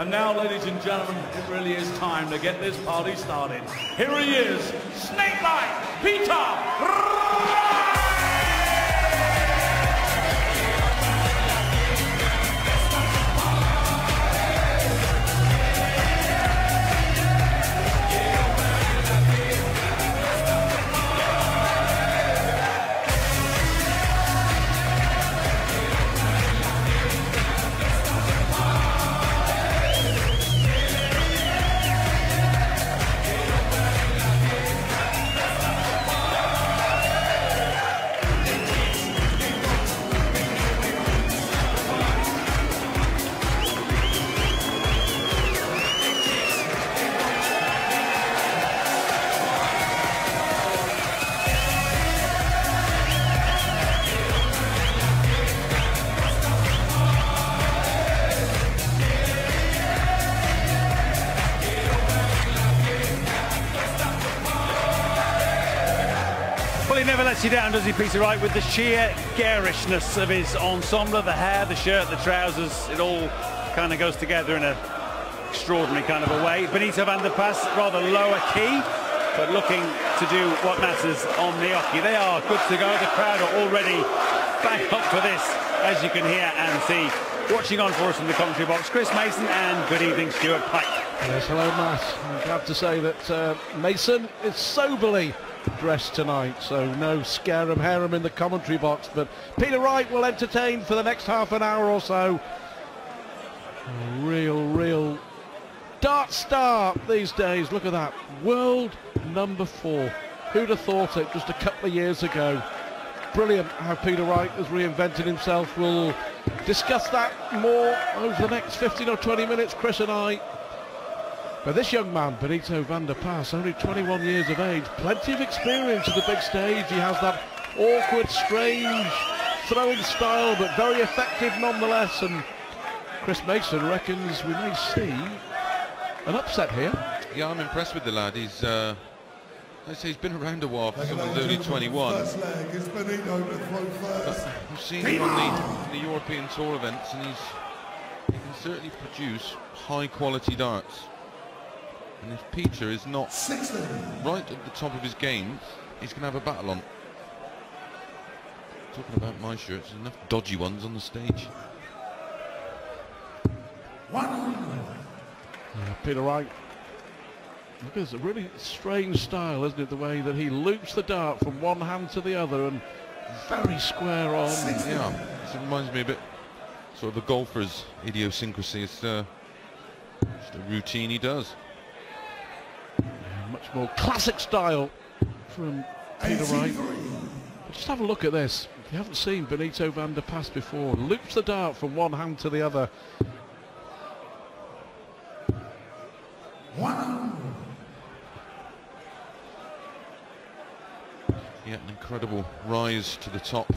And now, ladies and gentlemen, it really is time to get this party started. Here he is, Snake Knight Peter Wright! He never lets you down, does he, Peter Wright, with the sheer garishness of his ensemble, the hair, the shirt, the trousers, it all kind of goes together in an extraordinary kind of a way. Benito van der Pas, rather lower key, but looking to do what matters on the hockey. They are good to go. The crowd are already back up for this, as you can hear and see. Watching on for us in the commentary box, Chris Mason, and good evening, Stuart Pike. Yes, hello, Matt. I'm glad to say that Mason is soberly dressed tonight, so no scare 'em harem in the commentary box, but Peter Wright will entertain for the next half an hour or so. A real dart star these days. Look at that, world number 4. Who'd have thought it just a couple of years ago? Brilliant how Peter Wright has reinvented himself. We'll discuss that more over the next 15 or 20 minutes, Chris and I. But this young man, Benito van der Pas, only 21 years of age, plenty of experience at the big stage. He has that awkward, strange throwing style, but very effective nonetheless. And Chris Mason reckons we may see an upset here. Yeah, I'm impressed with the lad. He's, I'd say he's been around a while for someone who's only 21. We've seen him on the European Tour events, and he can certainly produce high-quality darts. And if Peter is not right at the top of his game, he's going to have a battle on. Talking about my shirts, there's enough dodgy ones on the stage. Yeah, Peter Wright. Look, it's a really strange style, isn't it? The way that he loops the dart from one hand to the other and very square on. Yeah, it reminds me a bit sort of a golfer's idiosyncrasy. It's just a routine he does. Much more classic style from Peter Wright. But just have a look at this. If you haven't seen Benito van der Pas before, loops the dart from one hand to the other. Yeah, an incredible rise to the top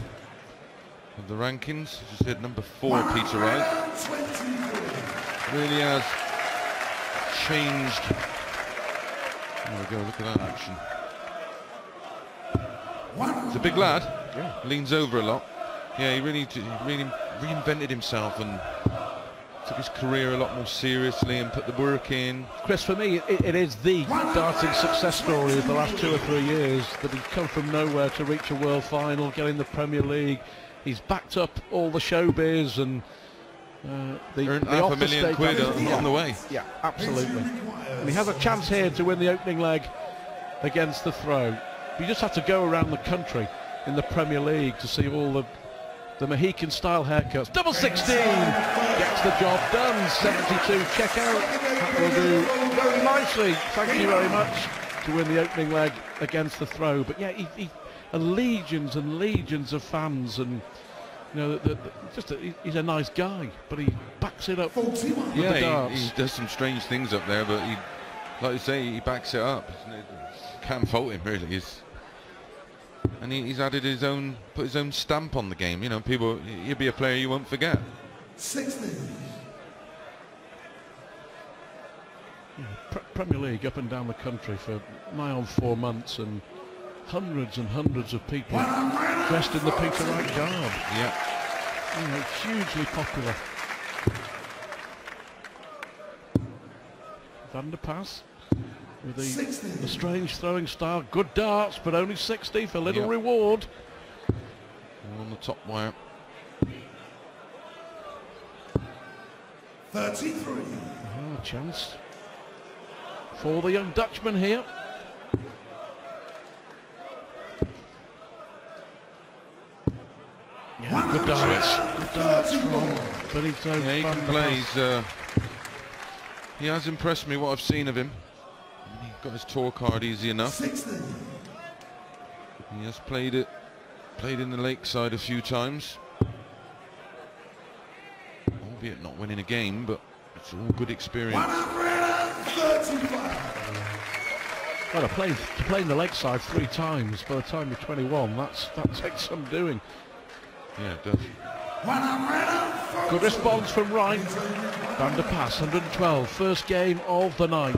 of the rankings. Just hit number 4, Peter Wright. Really has changed. There we go, look at that action. He's a big lad, yeah. Leans over a lot. Yeah, he really reinvented himself and took his career a lot more seriously and put the work in. Chris, for me, it is the darting success story of the last 2 or 3 years, that he's come from nowhere to reach a world final, get in the Premier League. He's backed up all the showbiz and earned £500,000 on the way. Yeah, absolutely. And he has a chance here to win the opening leg against the Throw. You just have to go around the country in the Premier League to see all the Mohican style haircuts. Double 16 gets the job done. 72 check out. That will do very nicely. Thank you very much, to win the opening leg against the Throw. But yeah, and legions and legions of fans, and you know, he's a nice guy, but he backs it up with the darts. He does some strange things up there, but he, like you say, he backs it up. Can't fault him, really. And he's added his own, put his own stamp on the game. You know, people, he'll be a player you won't forget. 60. Premier League up and down the country for nigh on 4 months, and hundreds and hundreds of people dressed in the Peter Wright garb. Yeah. You know, hugely popular. Van der Pas with the strange throwing style. Good darts, but only 60 for little reward. All on the top wire. 33. Oh, a chance for the young Dutchman here. Yeah, good darts. Good darts from Benito. Yeah, he Van can der play. Pas. He has impressed me what I've seen of him. He got his tour card easy enough. 60. He has played in the Lakeside a few times. Albeit not winning a game, but it's all good experience. 135. Well, to play in the Lakeside 3 times by the time you're 21, that takes some doing. Yeah, it does. 140. Good response from Wright. Van der Pas, 112, first game of the night.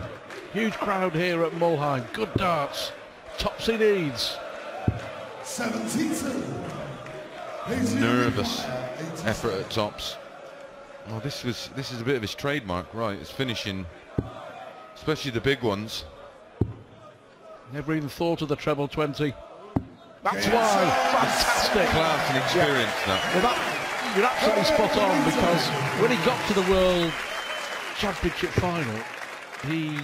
Huge crowd here at Mulheim. Good darts. Tops he needs. 72. Nervous effort at tops. Well, this is a bit of his trademark, right? It's finishing, especially the big ones. Never even thought of the treble 20. That's why. Fantastic. Class and experience, Well, you're absolutely spot on, because when he got to the World Championship final, he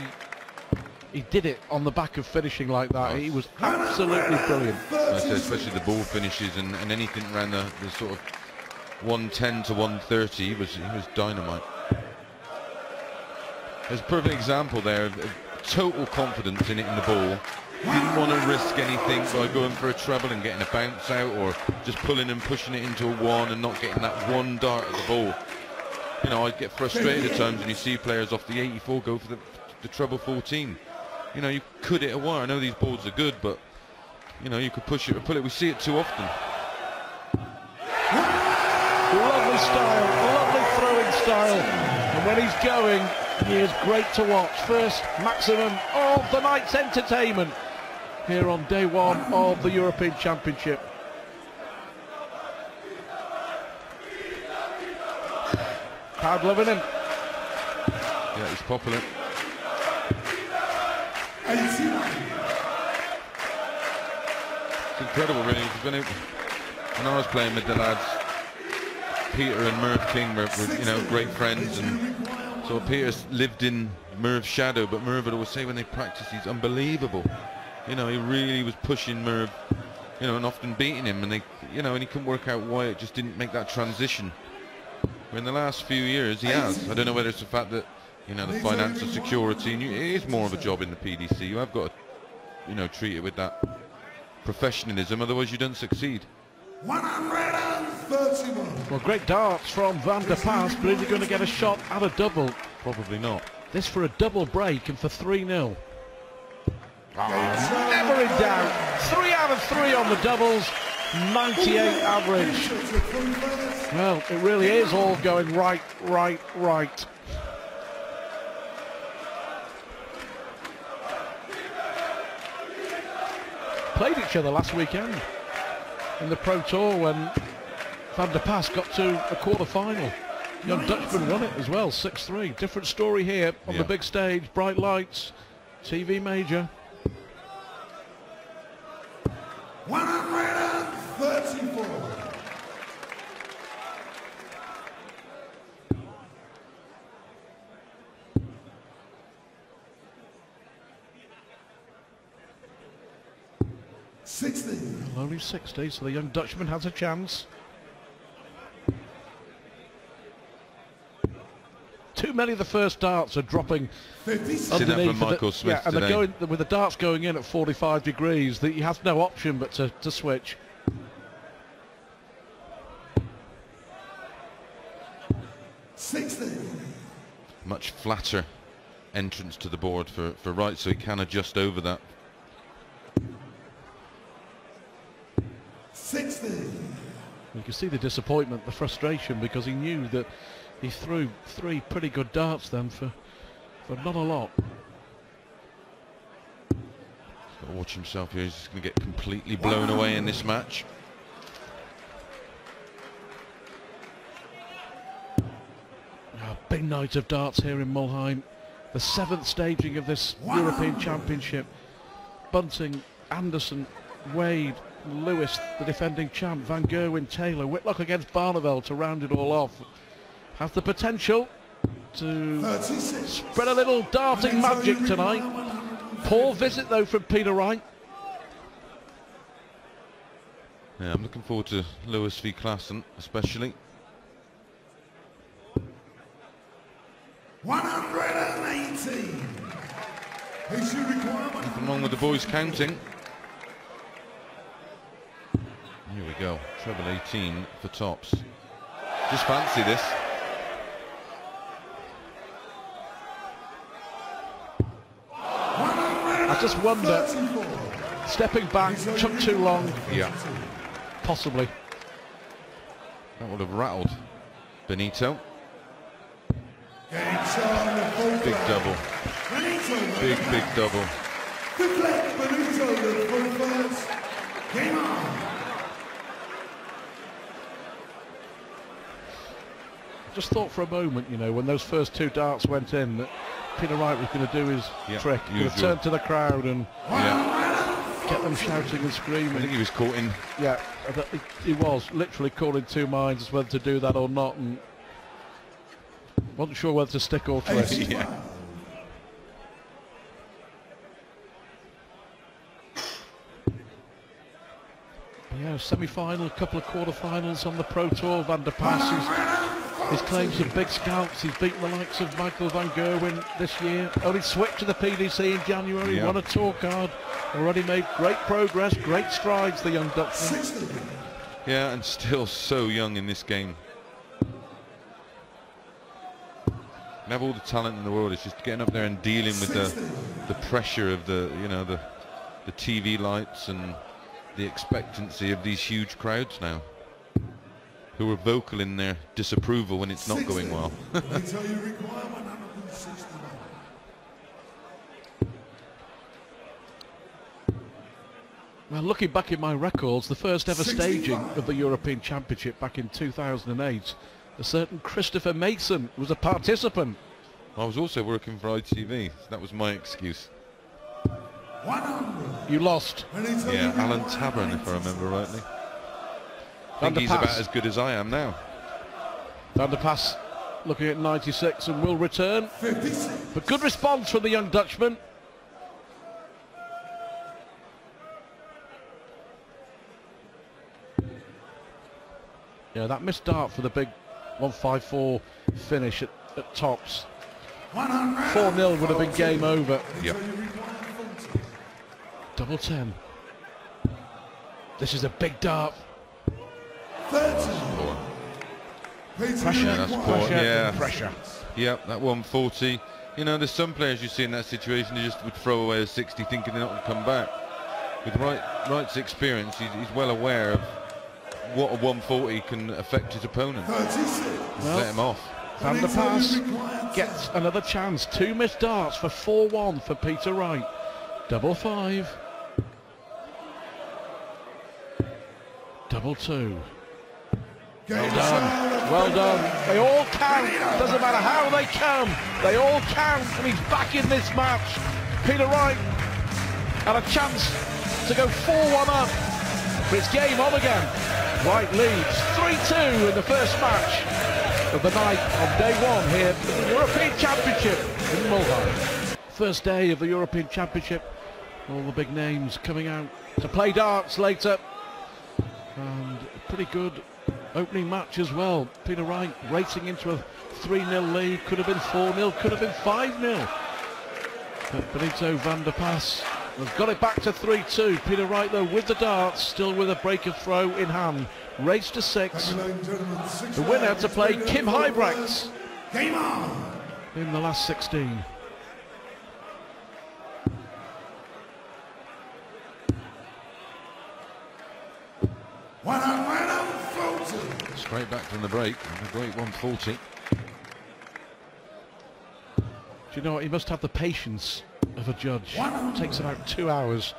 did it on the back of finishing like that. He was absolutely brilliant. I said, especially the ball finishes and anything around the sort of 110 to 130, he was dynamite. There's a perfect example there of total confidence in hitting the ball. Didn't want to risk anything by going for a treble and getting a bounce out, or just pulling and pushing it into a 1 and not getting that one dart at the ball. You know, I'd get frustrated at times when you see players off the 84 go for the treble 14. You know, you could hit a wire. I know these balls are good, but you know, you could push it or pull it. We see it too often. Lovely style, lovely throwing style. And when he's going, he is great to watch. First maximum of the night's entertainment here on day 1 of the European Championship. Crowd loving him. Yeah, he's popular. 89. It's incredible, really. When I was playing with the lads, Peter and Merv King were you know, great friends, and so Peter lived in Merv's shadow, but Merv would always say when they practice, he's unbelievable. You know, he really was pushing Merv, you know, and often beating him, and you know, and he couldn't work out why it just didn't make that transition. But in the last few years, he has. I don't know whether it's the fact that, you know, the financial security, and it is more of a job in the PDC. You have got to, you know, treat it with that professionalism, otherwise you don't succeed. 131. Well, great darts from Van der Pas, but is he going to get a shot at a double? Probably not. This for a double break and for 3-0. Never in doubt. 3 out of 3 on the doubles. 98 average. Well, it really is all going right. Played each other last weekend in the Pro Tour when Van der Pas got to a quarter-final. Young Dutchman won it as well, 6-3. Different story here on the big stage, bright lights, TV major. 134. Only 60, so the young Dutchman has a chance. Too many of the first darts are dropping underneath. Michael Smith and they're today. going with the darts going in at 45 degrees. That he has no option but to switch. Much flatter entrance to the board for Wright, so he can adjust over that. 60. You can see the disappointment, the frustration, because he knew that he threw 3 pretty good darts then for not a lot. He's got to watch himself here. He's just going to get completely blown away in this match. Big night of darts here in Mulheim. the 7th staging of this European Championship. Bunting, Anderson, Wade, Lewis, the defending champ, Van Gerwen, Taylor, Whitlock against Barneveld to round it all off. Have the potential to spread a little darting magic tonight. Poor visit though from Peter Wright. Yeah, I'm looking forward to Lewis v Klassen, especially. 118. Nothing wrong with the boys counting. Here we go, treble 18 for tops. Just fancy this. I just wonder, stepping back took too long. Yeah. Possibly. That would have rattled Benito. Big double. Big double. Game on. Just thought for a moment, you know, when those first 2 darts went in, that Peter Wright was going to do his trick. He would turn to the crowd and get them shouting and screaming. I think he was caught in. Yeah, he was literally caught in 2 minds as whether to do that or not, and wasn't sure whether to stick or twist. Yeah. Yeah, semi-final, a couple of quarter-finals on the Pro Tour. Van der Pas, his claims of big scalps. He's beaten the likes of Michael Van Gerwen this year. Only switched to the PDC in January, won a tour card. Already made great progress, great strides, the young Dutchman. Yeah, and still so young in this game. You have all the talent in the world. It's just getting up there and dealing with the pressure of the TV lights and the expectancy of these huge crowds now, who are vocal in their disapproval when it's not going well. Well, looking back in my records, the first ever staging of the European Championship back in 2008, a certain Christopher Mason was a participant. I was also working for ITV, so that was my excuse. You lost. Yeah, Alan Tabern, if I remember rightly. I think he's about as good as I am now. Van der Pas looking at 96 and will return. But good response from the young Dutchman. Yeah, that missed dart for the big 154 finish at tops. 4-0 would have been game over. Yep. Double 10. This is a big dart. Poor. Pressure, Yeah, that's poor. pressure, Yeah. pressure. Yep, that 140. You know, there's some players you see in that situation who just would throw away a 60 thinking they're not going to come back. With Wright's experience, he's well aware of what a 140 can affect his opponent. Well, Let him off. Van der Pas gets another chance. 2 missed darts for 4-1 for Peter Wright. Double 5. Double 2. Well done. Well done. They all count. Doesn't matter how they come. They all count. And he's back in this match. Peter Wright had a chance to go 4-1 up. But it's game on again. Wright leads 3-2 in the first match of the night on day 1 here at the European Championship in Mulheim. First day of the European Championship. All the big names coming out to play darts later. And a pretty good opening match as well. Peter Wright racing into a 3-0 lead. Could have been 4-0, could have been 5-0. But Benito Van der Pas has got it back to 3-2. Peter Wright though with the darts, still with a break of throw in hand. Race to 6. The winner to play Kim Huybrechts in the last 16. Straight back from the break. A great 140. Do you know what? He must have the patience of a judge. It takes about 2 hours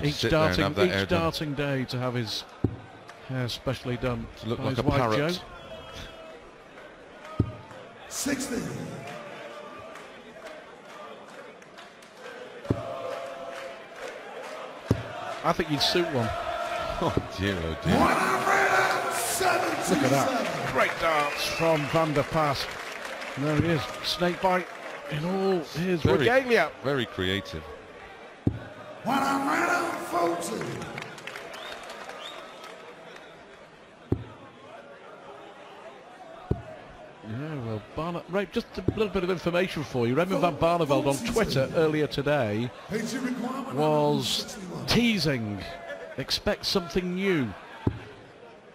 each darting day to have his hair specially done. To look by like his a wife, parrot. Jo. 60. I think you'd suit one. Oh dear, oh dear. 177. Look at that. Great darts from Van der Pas. And there he is. Snakebite in all his regalia. Very creative. 140. Yeah, well, Right, just a little bit of information for you. Raymond van Barneveld on Twitter earlier today was teasing, expect something new.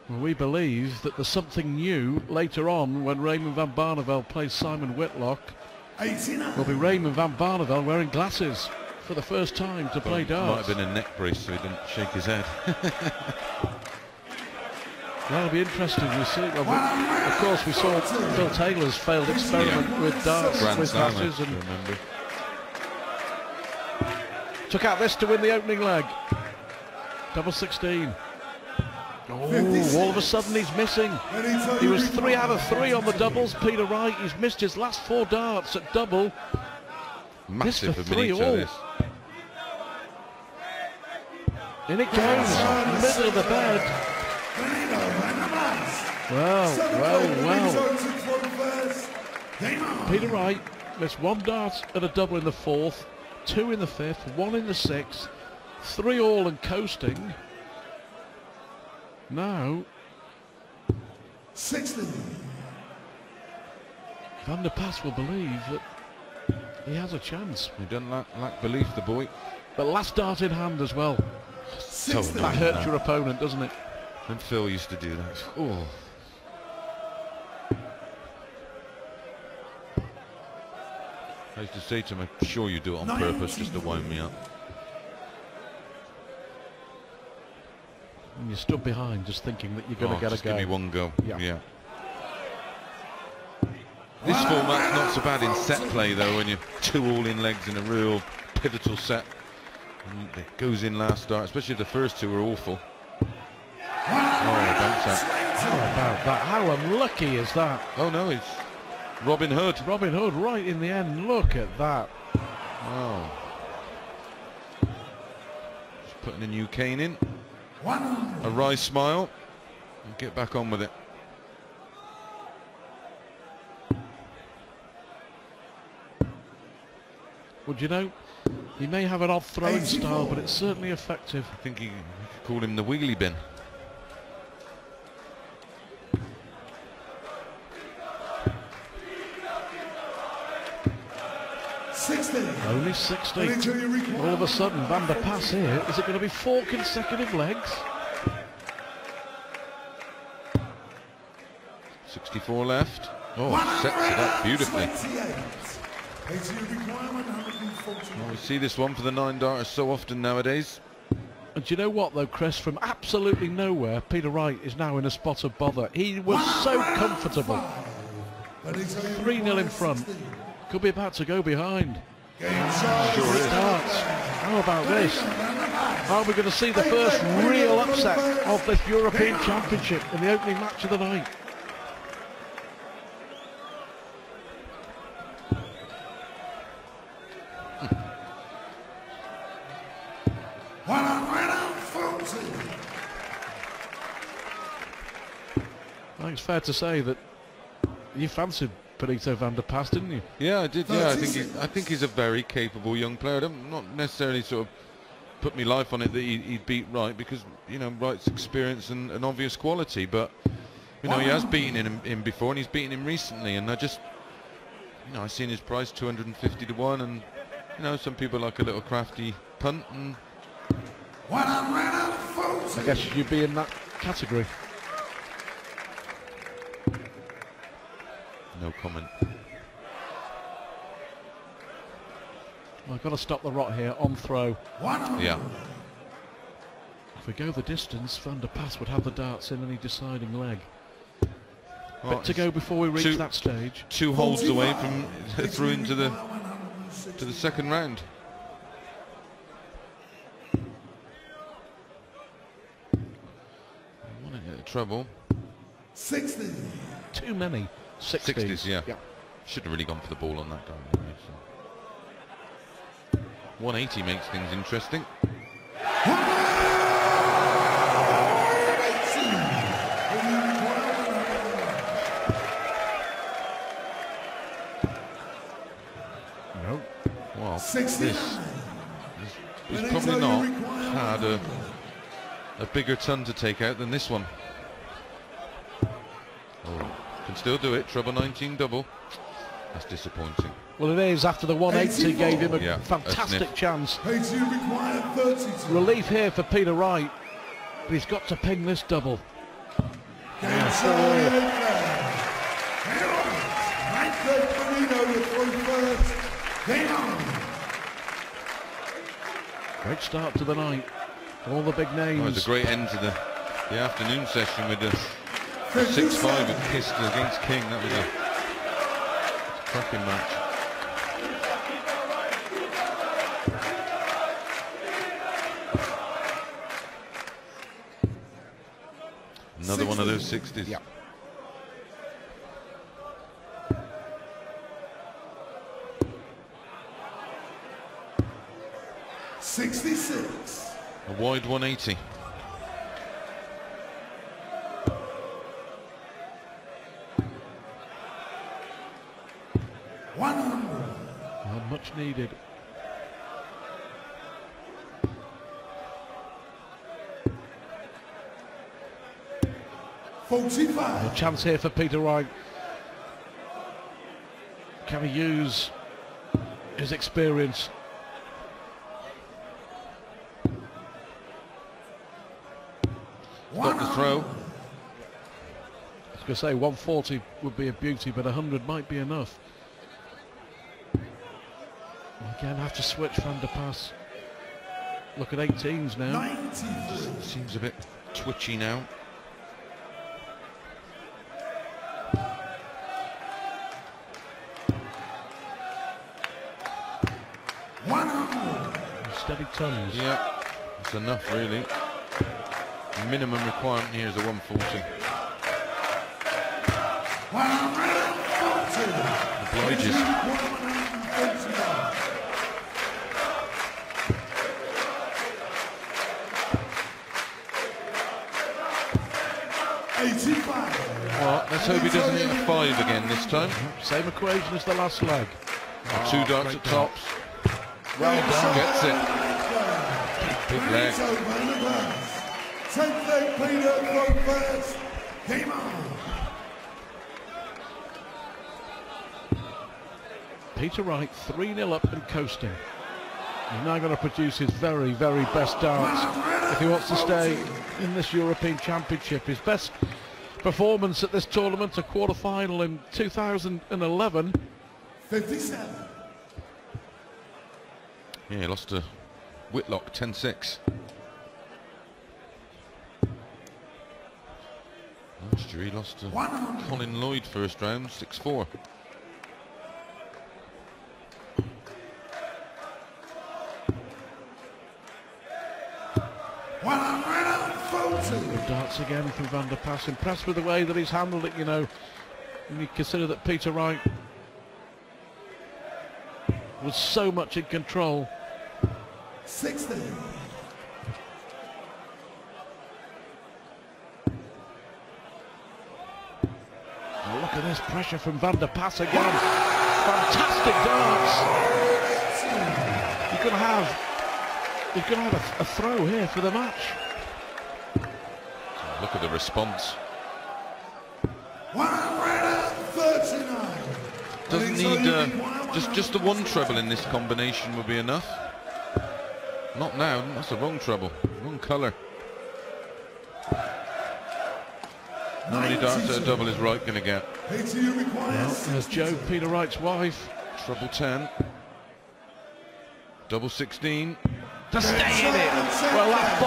Well, we believe that there's something new later on when Raymond van Barneveld plays Simon Whitlock. Will be Raymond van Barneveld wearing glasses for the first time to play darts. Might have been a neck brace so he didn't shake his head. That'll be interesting. We'll see. Well, of course, we saw Phil Taylor's failed experiment with darts, with glasses, and took out this to win the opening leg. Double 16. Oh, all of a sudden he's missing. He was 3 out of 3 on the doubles. Peter Wright, he's missed his last 4 darts at double. Massive for 3 all. this. In it goes, middle of the bed. Well. Peter Wright missed 1 dart at a double in the 4th, 2 in the 5th, 1 in the 6th, 3 all and coasting. Now 60. Van der Pas will believe that he has a chance. He doesn't lack belief, the boy. But last dart in hand as well. So That hurts your opponent, doesn't it? And Phil used to do that. Oh. I used to say to him, I'm sure you do it on purpose just to wind me up. And you stood behind just thinking that you're going to get a go. Give me one go. Yeah. This format's not so bad in set play though, when you're 2 all in legs in a real pivotal set. And it goes in last start, especially if the first 2 are awful. Oh, bounce out. How about that? How unlucky is that? Oh no, it's Robin Hood. Robin Hood right in the end. Look at that. Oh. Just putting a new cane in. A wry smile. And get back on with it. Well, you know, he may have an odd throwing style, but it's certainly effective. I think you could call him the Wiggly Bin. Only 60. All of a sudden, Van der Pas here. Is it going to be 4 consecutive legs? 64 left. Oh, sets it up beautifully. Well, we see this one for the 9 darters so often nowadays. And do you know what though, Chris? From absolutely nowhere, Peter Wright is now in a spot of bother. He was so comfortable. 3-0 in front. Could be about to go behind. Sure is. Darts. How about this? Are we going to see the first real upset of this European Championship in the opening match of the night? I think it's fair to say that you fancied Benito van der Pas, didn't you? Yeah, I did. Yeah, I think he's a very capable young player. I don't not necessarily sort of put me life on it that he'd beat Wright, because you know Wright's experience and an obvious quality, but you know he has beaten him before, and he's beaten him recently, and I just, you know, I seen his price 250 to 1, and you know some people like a little crafty punt, and I guess you'd be in that category. no comment. Well, I've got to stop the rot here on throw. Yeah. If we go the distance, Van der Pas would have the darts in any deciding leg. Well, Bit to go before we reach that stage. 2 holds away from through into the second round. One in trouble. 60. Too many 60s. 60s, yeah. Should have really gone for the ball on that guy. Anyway, so. 180 makes things interesting. Well, 69. he's probably not had a bigger ton to take out than this one. Oh, can still do it. Treble 19 double. That's disappointing. Well, it is. After the 180 gave him a Yeah, fantastic chance. Pay-to required 32. Relief here for Peter Wright, but he's got to ping this double. Game started there. Right there, Benito with through first. Game on. Great start to the night. All the big names. Oh, it was a great end to the afternoon session with the 6-5 with Kist against King. That was a cracking match. Another one of those 60s. Yeah. $66. A wide 180. Well, much needed. $45. A chance here for Peter Wright. Can he use his experience? Got the throw. I was going to say 140 would be a beauty, but 100 might be enough. Again, have to switch Van der Pass. Look at 18s now. 93. Seems a bit twitchy now. Steady tons. Yeah, it's enough really. The minimum requirement here is a 140. 140. Obliges. Well, let's hope he doesn't hit a 5 again this time. Same equation as the last leg. Two darts at tops. Well done. Gets it. Big leg. Game on. Peter Wright 3-0 up and coasting. He's now going to produce his very, very best darts if he wants to stay in this European Championship. His best performance at this tournament, a quarter-final in 2011. 57. Yeah, he lost to Whitlock 10-6. Last year he lost to Colin Lloyd first round 6-4. Good darts again from Van der Pass. Impressed with the way that he's handled it, you know. When you consider that Peter Wright was so much in control. 60. Oh, look at this pressure from Van der Pass again. Fantastic darts. You're going to have a throw here for the match. Look at the response. 139. Doesn't need just the one treble in this combination will be enough. Not now. That's the wrong treble, wrong colour. How many darts at a double is Wright going to get? Well, there's Jo, Peter Wright's wife. Treble 10, double 16. To stay in it. Well, that's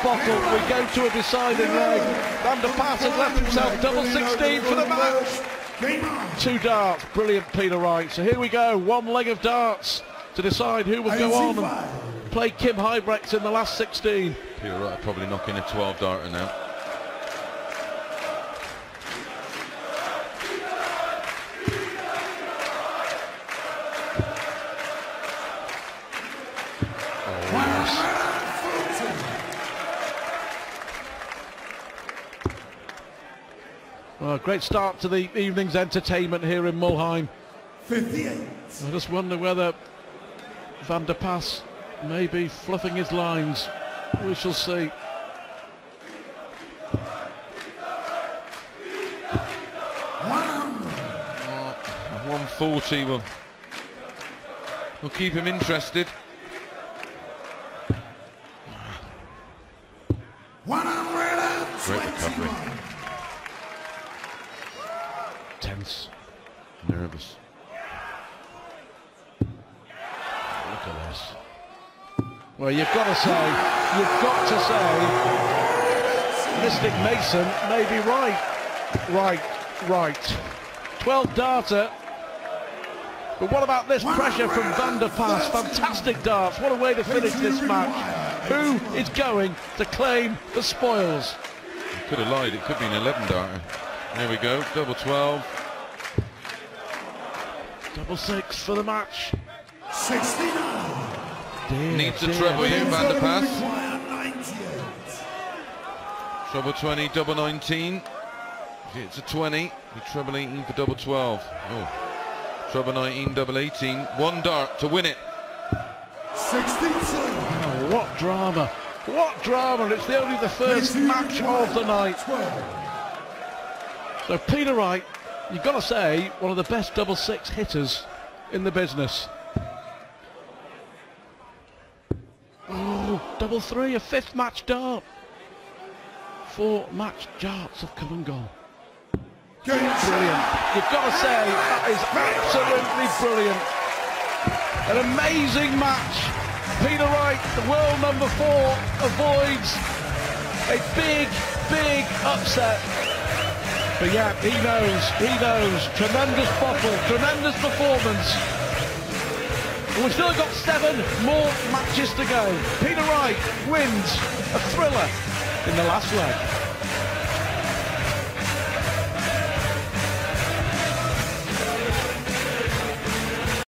bottle. We go to a deciding leg. Van der Pass has left himself double 16 for the match. 2 darts. Brilliant, Peter Wright. So here we go. 1 leg of darts to decide who will go on and play Kim Huybrechts in the last 16. Peter Wright probably knocking a 12 darter now. Well, great start to the evening's entertainment here in Mulheim. 58. I just wonder whether Van der Pas maybe fluffing his lines. We shall see. Wow. 140 will keep him interested. 121. Great recovery. Tense. Nervous. Look at this. Well, you've got to say, Mystic Mason may be right. Right. 12 darter. But what about this pressure from Van der Pas? Fantastic darts. What a way to finish this match. Who is going to claim the spoils? He could have lied. It could be an 11 darter. There we go. Double 12. Double 6 for the match. 69. Needs a treble here, Van der Pas. Require 98. Treble 20, double 19. It's a 20. The treble 18 for double 12. Oh. Treble 19, double 18. One dart to win it. 62. Oh, what drama. What drama. It's only the first match of the night. 12. So Peter Wright, you've got to say, one of the best double 6 hitters in the business. Oh, double 3, a 5th match dart. 4 match darts have come and gone. Brilliant. You've got to say, that is absolutely brilliant. An amazing match. Peter Wright, the world number 4, avoids a big upset. But yeah, he knows. Tremendous bottle, tremendous performance. And we've still got 7 more matches to go. Peter Wright wins a thriller in the last leg.